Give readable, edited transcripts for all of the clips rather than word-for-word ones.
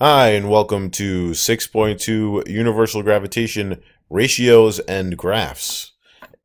Hi, and welcome to 6.2 Universal Gravitation Ratios and Graphs.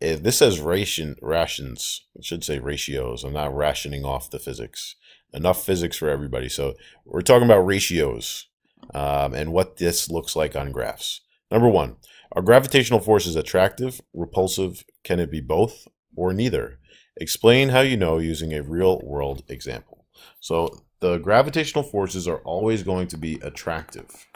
This says rations. It should say ratios. I'm not rationing off the physics. Enough physics for everybody. So we're talking about ratios and what this looks like on graphs. Number one, are gravitational forces attractive, repulsive? Can it be both or neither? Explain how you know using a real world example. So the gravitational forces are always going to be attractive,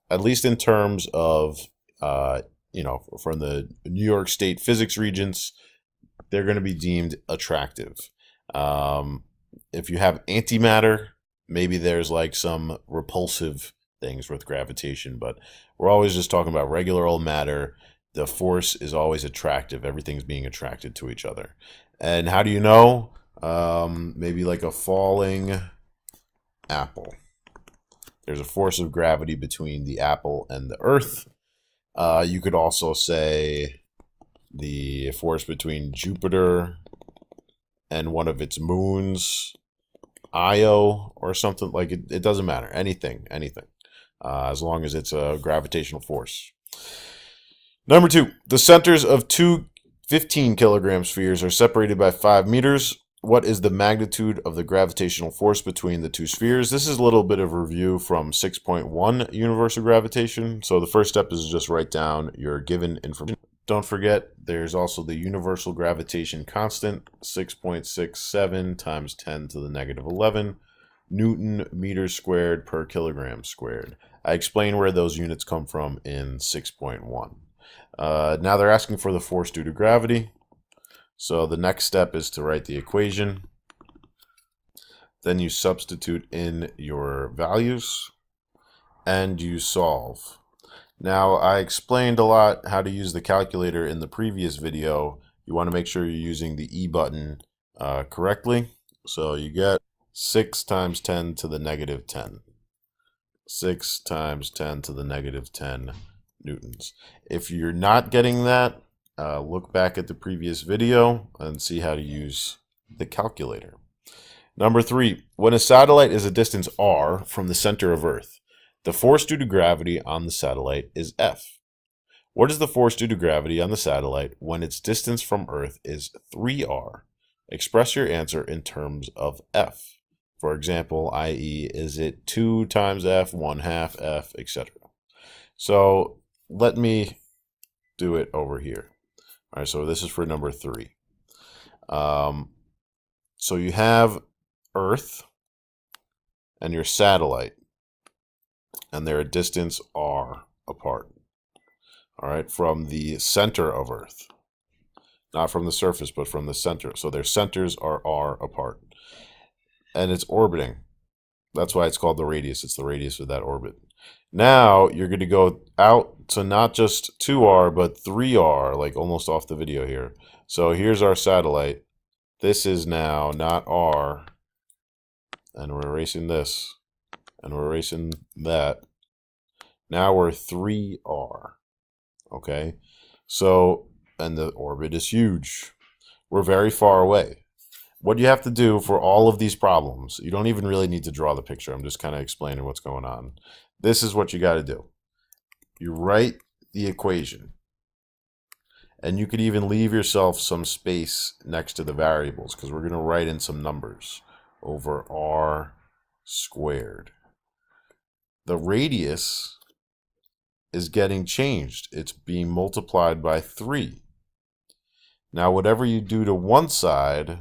at least in terms of, from the New York State physics regents, they're going to be deemed attractive. If you have antimatter, maybe there's like some repulsive things with gravitation, but we're always just talking about regular old matter. The force is always attractive. Everything's being attracted to each other. And how do you know? Maybe like a falling apple. There's a force of gravity between the apple and the earth. You could also say the force between Jupiter and one of its moons, Io, or something like it. It doesn't matter. Anything. As long as it's a gravitational force. Number two, the centers of two 15-kilogram spheres are separated by 5 meters. What is the magnitude of the gravitational force between the two spheres? This is a little bit of a review from 6.1 universal gravitation. So the first step is just write down your given information. Don't forget, there's also the universal gravitation constant, 6.67 times 10 to the negative 11 Newton meters squared per kilogram squared. I explain where those units come from in 6.1. Now they're asking for the force due to gravity. So the next step is to write the equation. Then you substitute in your values and you solve. Now I explained a lot how to use the calculator in the previous video. You want to make sure you're using the E button correctly. So you get 6 times 10 to the negative 10. 6 times 10 to the negative 10 newtons. If you're not getting that, look back at the previous video and see how to use the calculator. Number 3, when a satellite is a distance r from the center of Earth, the force due to gravity on the satellite is F. What is the force due to gravity on the satellite when its distance from Earth is 3r? Express your answer in terms of F. For example, i.e., is it 2 times F, 1/2 F, etc. So let me do it over here. All right, so this is for number 3. So you have Earth and your satellite, and they're a distance r apart. All right, from the center of Earth. Not from the surface, but from the center. So their centers are r apart. And it's orbiting. That's why it's called the radius. It's the radius of that orbit. Now you're going to go out to not just 2r, but 3r, like almost off the video here. So here's our satellite. This is now not r. And we're erasing this. And we're erasing that. Now we're 3r. Okay? So, and the orbit is huge. We're very far away. What you have to do for all of these problems, you don't even really need to draw the picture. I'm just kind of explaining what's going on. This is what you got to do. You write the equation. And you could even leave yourself some space next to the variables because we're going to write in some numbers over r squared. The radius is getting changed. It's being multiplied by 3. Now, whatever you do to one side,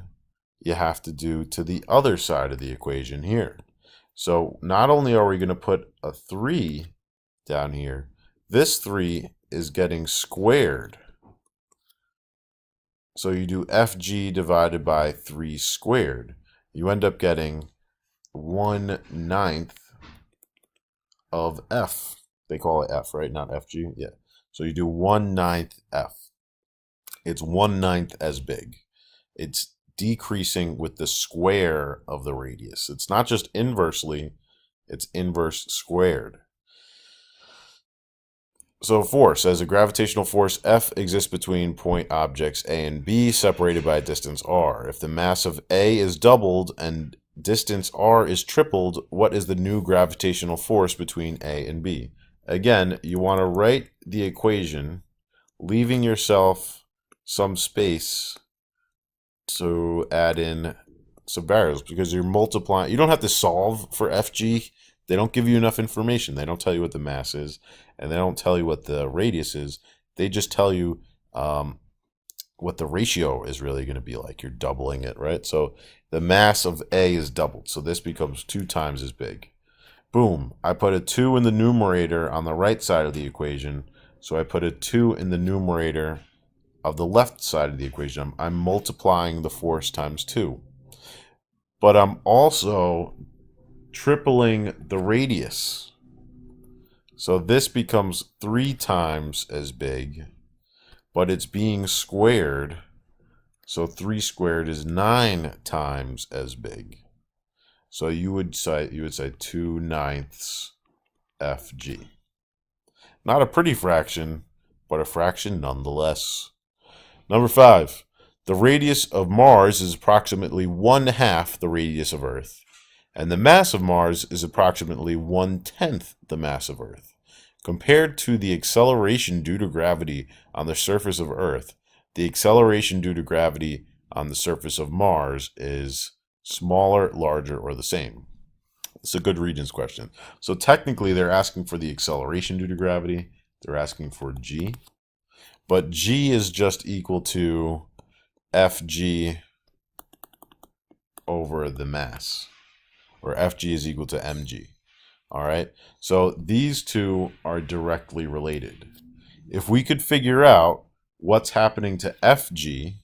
you have to do to the other side of the equation here. So not only are we going to put a 3 down here, this 3 is getting squared. So you do FG divided by 3 squared. You end up getting 1/9 of F. They call it F, right? Not FG? Yeah. So you do 1/9 F. It's 1/9 as big. It's decreasing with the square of the radius. It's not just inversely, it's inverse squared. So force, as a gravitational force, F exists between point objects A and B separated by a distance r. If the mass of A is doubled and distance r is tripled, what is the new gravitational force between A and B? Again, you want to write the equation, leaving yourself some space to add in some variables, because you're multiplying. You don't have to solve for FG. They don't give you enough information. They don't tell you what the mass is, and they don't tell you what the radius is. They just tell you what the ratio is really going to be like. You're doubling it, right? So the mass of A is doubled. So this becomes 2 times as big. Boom. I put a 2 in the numerator on the right side of the equation. So I put a 2 in the numerator of the left side of the equation. I'm multiplying the force times 2. But I'm also tripling the radius. So this becomes 3 times as big, but it's being squared. So 3 squared is 9 times as big. So you would say 2/9 FG. Not a pretty fraction, but a fraction nonetheless. Number 5. The radius of Mars is approximately 1/2 the radius of Earth, and the mass of Mars is approximately 1/10 the mass of Earth. Compared to the acceleration due to gravity on the surface of Earth, the acceleration due to gravity on the surface of Mars is smaller, larger, or the same. It's a good Regents question. So technically, they're asking for the acceleration due to gravity. They're asking for g. But g is just equal to Fg over the mass, or Fg is equal to mg. All right, so these two are directly related. If we could figure out what's happening to Fg,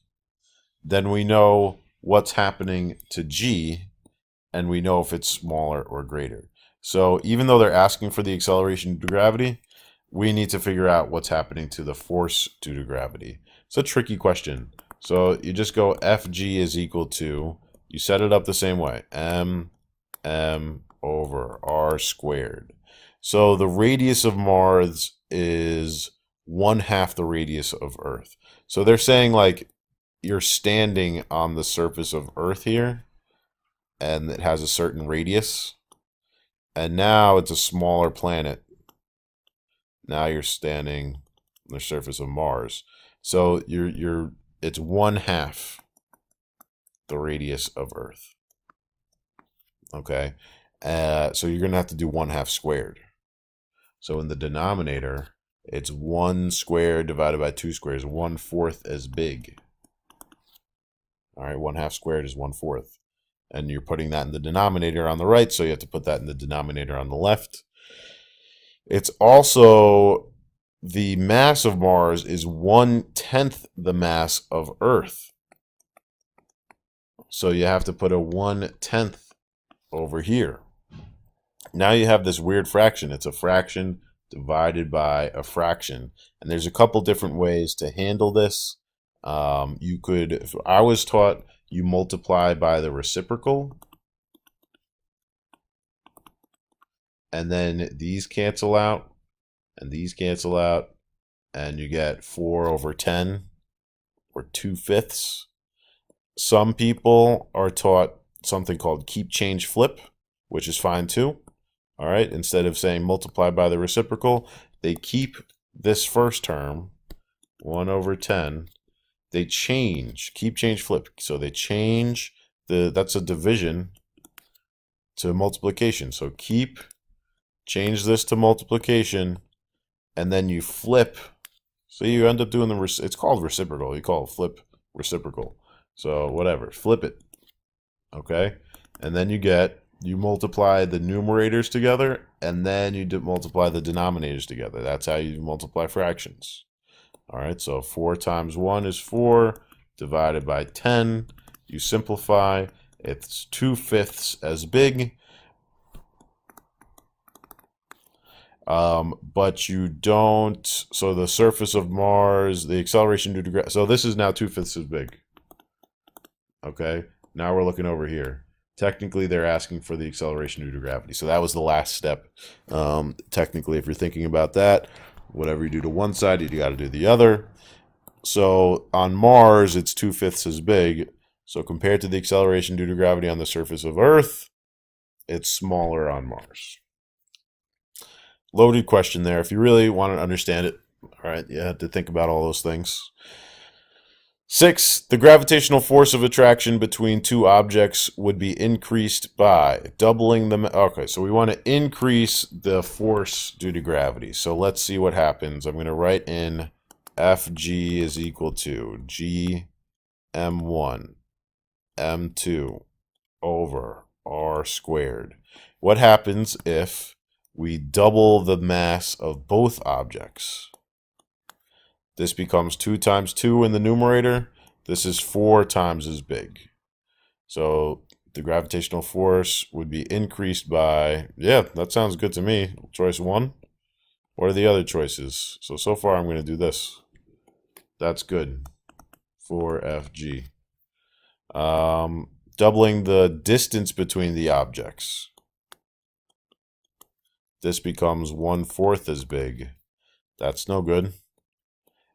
then we know what's happening to g, and we know if it's smaller or greater. So even though they're asking for the acceleration due to gravity, we need to figure out what's happening to the force due to gravity. It's a tricky question. So you just go Fg is equal to, you set it up the same way, m over r squared. So the radius of Mars is 1/2 the radius of Earth. So they're saying like you're standing on the surface of Earth here, and it has a certain radius, and now it's a smaller planet. Now you're standing on the surface of Mars. So it's 1/2 the radius of Earth. Okay, so you're gonna have to do 1/2 squared. So in the denominator, it's 1 squared divided by 2 squared is 1/4 as big. All right, 1/2 squared is 1/4, and you're putting that in the denominator on the right, so you have to put that in the denominator on the left. It's also, the mass of Mars is 1/10 the mass of Earth. So you have to put a 1/10 over here. Now you have this weird fraction. It's a fraction divided by a fraction. And there's a couple different ways to handle this. You could, if I was taught, you multiply by the reciprocal. And then these cancel out. And these cancel out. And you get 4/10, or 2/5. Some people are taught something called keep, change, flip, which is fine too. All right, instead of saying multiply by the reciprocal, they keep this first term, 1/10. They change, keep, change, flip. So they change that's a division to multiplication. So keep, change this to multiplication, and then you flip. So you end up doing it's called reciprocal. You call it flip reciprocal. So whatever, flip it. Okay, and then you multiply the numerators together, and then you multiply the denominators together. That's how you multiply fractions. All right, so 4 times 1 is 4, divided by 10. You simplify, it's 2/5 as big. But you don't, so the surface of Mars, the acceleration due to gravity, so this is now 2/5 as big. Okay, now we're looking over here. Technically, they're asking for the acceleration due to gravity. So that was the last step. Technically, if you're thinking about that, whatever you do to one side, you got to do the other. So on Mars, it's 2/5 as big. So compared to the acceleration due to gravity on the surface of Earth, it's smaller on Mars. Loaded question there. If you really want to understand it, all right, you have to think about all those things. 6, the gravitational force of attraction between two objects would be increased by doubling the... Okay, so we want to increase the force due to gravity. So let's see what happens. I'm going to write in Fg is equal to G m1 m2 over r squared. What happens if we double the mass of both objects? This becomes 2 times 2 in the numerator. This is 4 times as big. So the gravitational force would be increased by, yeah, that sounds good to me. Choice 1. What are the other choices? So far I'm going to do this. That's good for FG. Doubling the distance between the objects. This becomes 1/4 as big. That's no good.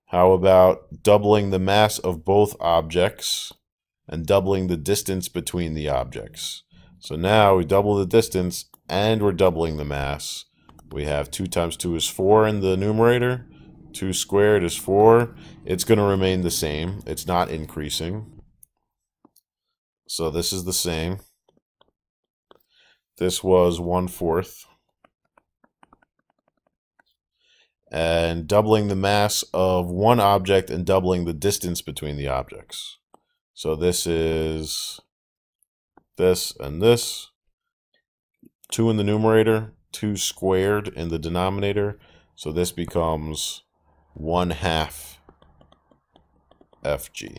How about doubling the mass of both objects and doubling the distance between the objects? So now we double the distance and we're doubling the mass. We have 2 times 2 is 4 in the numerator. 2 squared is 4. It's going to remain the same. It's not increasing. So this is the same. This was 1/4. And doubling the mass of one object and doubling the distance between the objects. So this is this and this. 2 in the numerator, 2 squared in the denominator. So this becomes 1/2 Fg.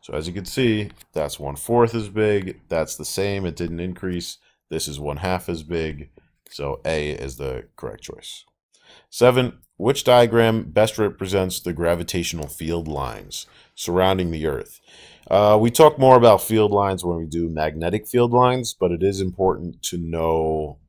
So as you can see, that's 1/4 as big. That's the same. It didn't increase. This is 1/2 as big. So A is the correct choice. 7. Which diagram best represents the gravitational field lines surrounding the Earth? We talk more about field lines when we do magnetic field lines, but it is important to know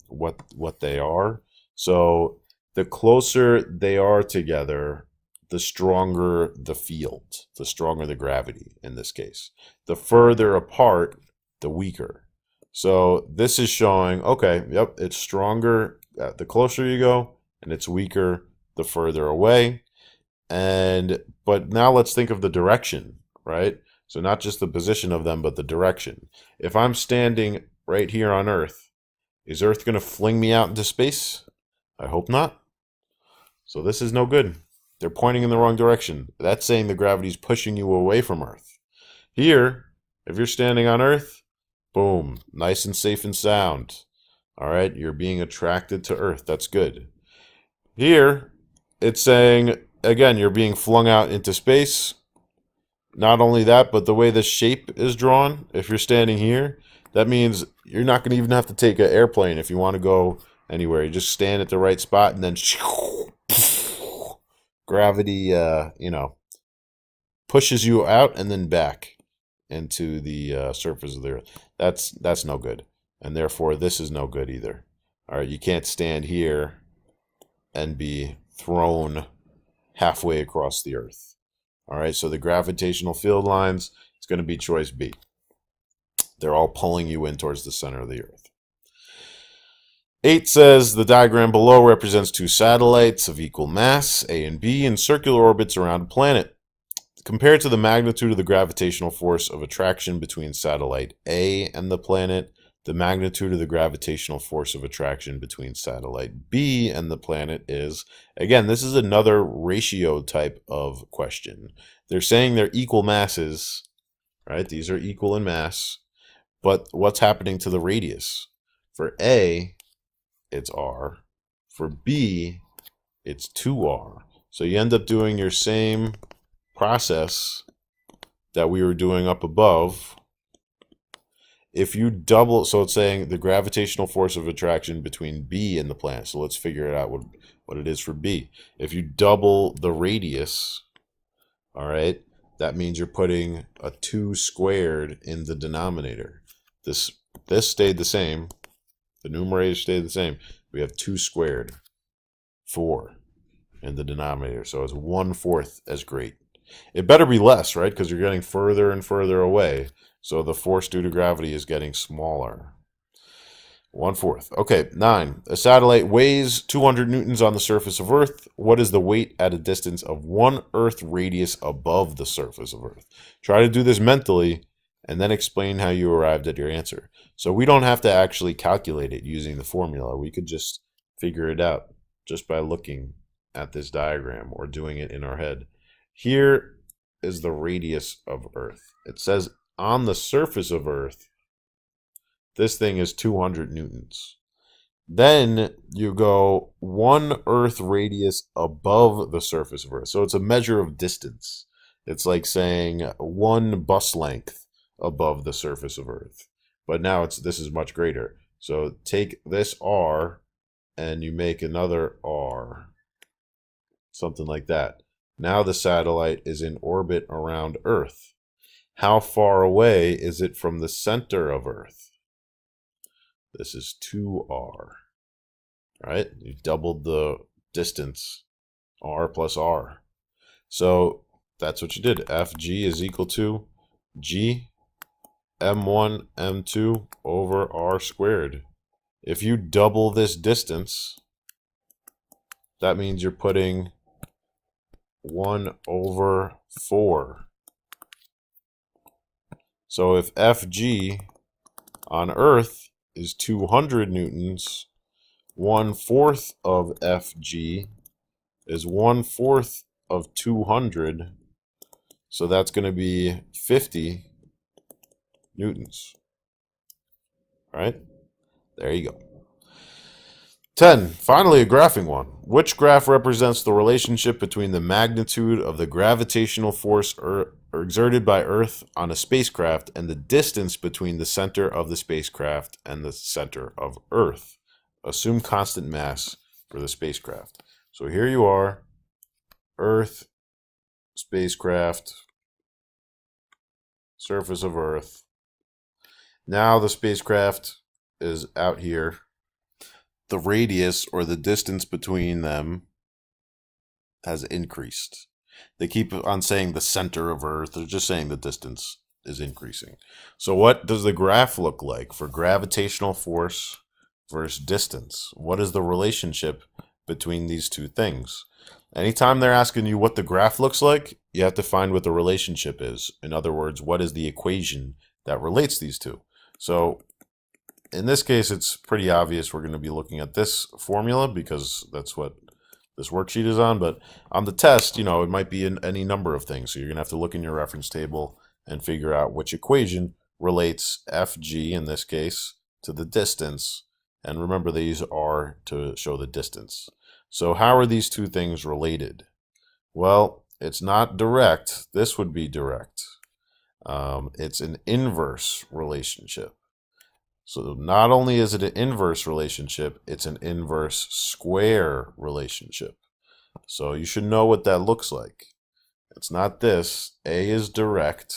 what they are. So the closer they are together, the stronger the field, the stronger the gravity in this case. The further apart, the weaker. So this is showing, okay, yep, it's stronger the closer you go, and it's weaker the further away. But now let's think of the direction, right? So not just the position of them, but the direction. If I'm standing right here on Earth, is Earth going to fling me out into space? I hope not. So this is no good. They're pointing in the wrong direction. That's saying the gravity is pushing you away from Earth. Here, if you're standing on Earth, boom, nice and safe and sound. All right, you're being attracted to Earth. That's good. Here, it's saying, again, you're being flung out into space. Not only that, but the way the shape is drawn, if you're standing here, that means you're not going to even have to take an airplane if you want to go anywhere. You just stand at the right spot and then gravity, pushes you out and then back into the surface of the Earth. That's no good. And therefore, this is no good either. All right, you can't stand here and be thrown halfway across the Earth. All right, so the gravitational field lines, it's going to be choice B. They're all pulling you in towards the center of the Earth. 8 says the diagram below represents 2 satellites of equal mass, A and B, in circular orbits around a planet. Compared to the magnitude of the gravitational force of attraction between satellite A and the planet, the magnitude of the gravitational force of attraction between satellite B and the planet is, again, this is another ratio type of question. They're saying they're equal masses, right? These are equal in mass, but what's happening to the radius? For A, it's r. For B, it's 2r. So you end up doing your same process that we were doing up above. If you double, so it's saying the gravitational force of attraction between B and the planet. So let's figure it out what it is for B. If you double the radius, all right, that means you're putting a 2 squared in the denominator. This stayed the same. The numerator stayed the same. We have 2 squared, 4 in the denominator. So it's 1/4 as great. It better be less, right? Because you're getting further and further away. So the force due to gravity is getting smaller. 1/4. Okay, 9. A satellite weighs 200 newtons on the surface of Earth. What is the weight at a distance of 1 Earth radius above the surface of Earth? Try to do this mentally and then explain how you arrived at your answer. So we don't have to actually calculate it using the formula. We could just figure it out just by looking at this diagram or doing it in our head. Here is the radius of Earth. It says on the surface of Earth, this thing is 200 newtons. Then you go 1 Earth radius above the surface of Earth. So it's a measure of distance. It's like saying 1 bus length above the surface of Earth. But now this is much greater. So take this R and you make another R. Something like that. Now the satellite is in orbit around Earth. How far away is it from the center of Earth? This is 2R, right? You doubled the distance, R plus R. So that's what you did. Fg is equal to G m1 m2 over R squared. If you double this distance, that means you're putting 1 over 4. So if Fg on Earth is 200 newtons, 1/4 of Fg is 1/4 of 200, so that's going to be 50 newtons. All right, there you go. 10. Finally, a graphing one. Which graph represents the relationship between the magnitude of the gravitational force exerted by Earth on a spacecraft and the distance between the center of the spacecraft and the center of Earth? Assume constant mass for the spacecraft. So here you are, Earth, spacecraft, surface of Earth. Now the spacecraft is out here. The radius or the distance between them has increased. They keep on saying the center of Earth. They're just saying the distance is increasing. So what does the graph look like for gravitational force versus distance? What is the relationship between these two things? Anytime they're asking you what the graph looks like, you have to find what the relationship is. In other words, what is the equation that relates these two? So in this case, it's pretty obvious we're going to be looking at this formula because that's what this worksheet is on. But on the test, it might be in any number of things. So you're going to have to look in your reference table and figure out which equation relates Fg, in this case, to the distance. And remember, these are to show the distance. So how are these two things related? Well, it's not direct. This would be direct. It's an inverse relationship. So not only is it an inverse relationship, it's an inverse square relationship. So you should know what that looks like. It's not this. A is direct.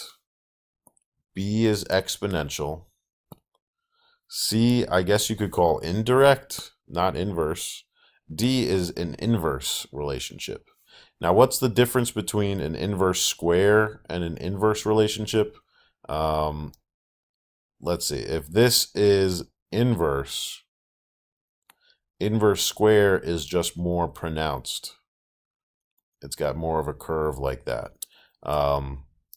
B is exponential. C, I guess you could call indirect, not inverse. D is an inverse relationship. Now, what's the difference between an inverse square and an inverse relationship? Let's see. If this is inverse, inverse square is just more pronounced. It's got more of a curve like that.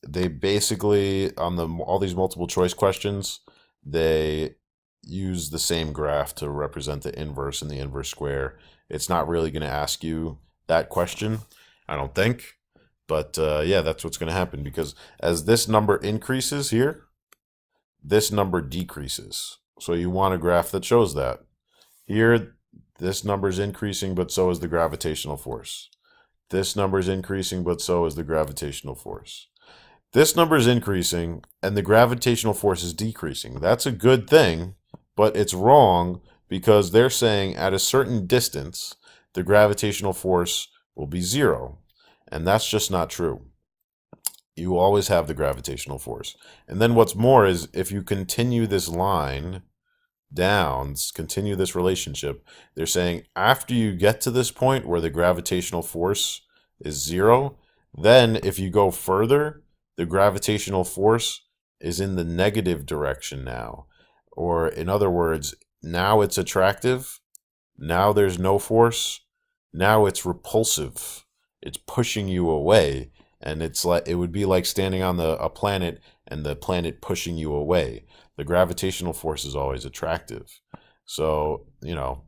They basically, on all these multiple choice questions, they use the same graph to represent the inverse and the inverse square. It's not really going to ask you that question, I don't think. But yeah, that's what's going to happen, because as this number increases here, this number decreases. So you want a graph that shows that. Here, this number is increasing, but so is the gravitational force. This number is increasing, but so is the gravitational force. This number is increasing, and the gravitational force is decreasing. That's a good thing, but it's wrong because they're saying at a certain distance, the gravitational force will be 0. And that's just not true. You always have the gravitational force. And then what's more is if you continue this line down, continue this relationship, they're saying after you get to this point where the gravitational force is 0, Then, if you go further, the gravitational force is in the negative direction now. Or, in other words, now it's attractive. Now there's no force. Now it's repulsive. It's pushing you away. And it's like it would be like standing on a planet and the planet pushing you away. The gravitational force is always attractive. So,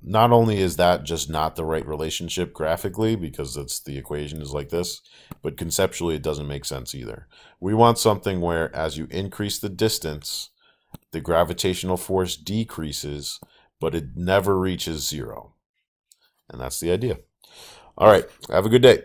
not only is that just not the right relationship graphically, because the equation is like this, but conceptually it doesn't make sense either. We want something where as you increase the distance, the gravitational force decreases, but it never reaches zero. And that's the idea. All right. Have a good day.